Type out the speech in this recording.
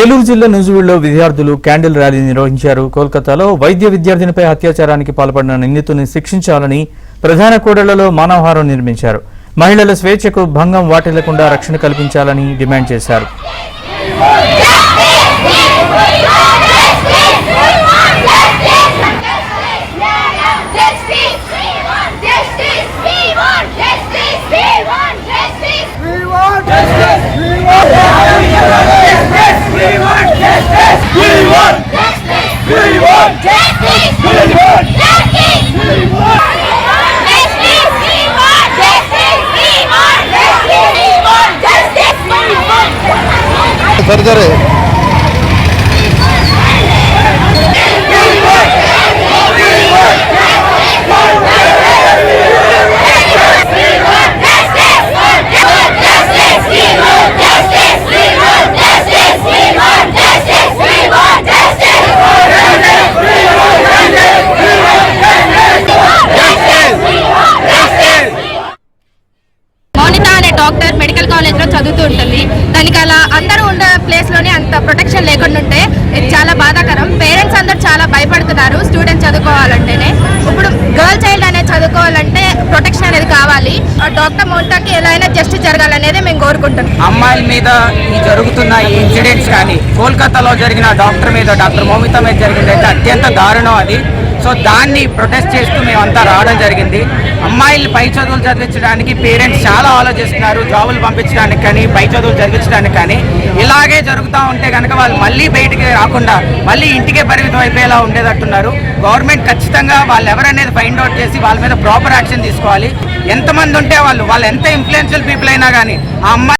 ఏలూరు జిల్లా నూజివీడులో విద్యార్థులు క్యాండిల్ ర్యాలీ నిర్వహించారు. కోల్కతాలో వైద్య విద్యార్థినిపై అత్యాచారానికి పాల్పడిన నిందితుని శిక్షించాలని ప్రధాన కూడళ్లలో మానవహారం నిర్మించారు. మహిళల స్వేచ్ఛకు భంగం వాటిల్లకుండా రక్షణ కల్పించాలని డిమాండ్ చేశారు. సరే డాక్టర్ మెడికల్ కాలేజ్ లో చదువుతూ ఉంటుంది. దానికి అలా అందరూ ఉన్న ప్లేస్ లోనే అంత ప్రొటెక్షన్ లేకుండా ఉంటే ఇది చాలా బాధాకరం. పేరెంట్స్ అందరూ చాలా భయపడుతున్నారు స్టూడెంట్ చదువుకోవాలంటేనే. ఇప్పుడు గర్ల్ చైల్డ్ అనేది చదువుకోవాలంటే ప్రొటెక్షన్ అనేది కావాలి. డాక్టర్ మోనితాకి ఎలా అయినా జస్టిస్ జరగాలనేది మేము కోరుకుంటున్నాం. అమ్మాయిల మీద ఈ జరుగుతున్న ఈ ఇన్సిడెంట్స్ కానీ కోల్కతాలో జరిగిన డాక్టర్ మౌమిత మీద జరిగిందైతే అత్యంత దారుణం అది. సో దాన్ని ప్రొటెస్ట్ చేస్తూ మేమంతా రావడం జరిగింది. అమ్మాయిలు పై చదువులు చదివించడానికి పేరెంట్స్ చాలా ఆలోచిస్తున్నారు. జాబులు పంపించడానికి కానీ పై చదువులు చదివించడానికి కానీ. ఇలాగే జరుగుతూ ఉంటే కనుక వాళ్ళు మళ్ళీ బయటికి రాకుండా మళ్ళీ ఇంటికే పరిమితం అయిపోయేలా ఉండేటట్టున్నారు. గవర్నమెంట్ ఖచ్చితంగా వాళ్ళు ఎవరనేది ఫైండ్ అవుట్ చేసి వాళ్ళ మీద ప్రాపర్ యాక్షన్ తీసుకోవాలి. ఎంతమంది ఉంటే వాళ్ళు ఎంత ఇన్ఫ్లుయెన్షియల్ పీపుల్ అయినా కానీ ఆ అమ్మాయి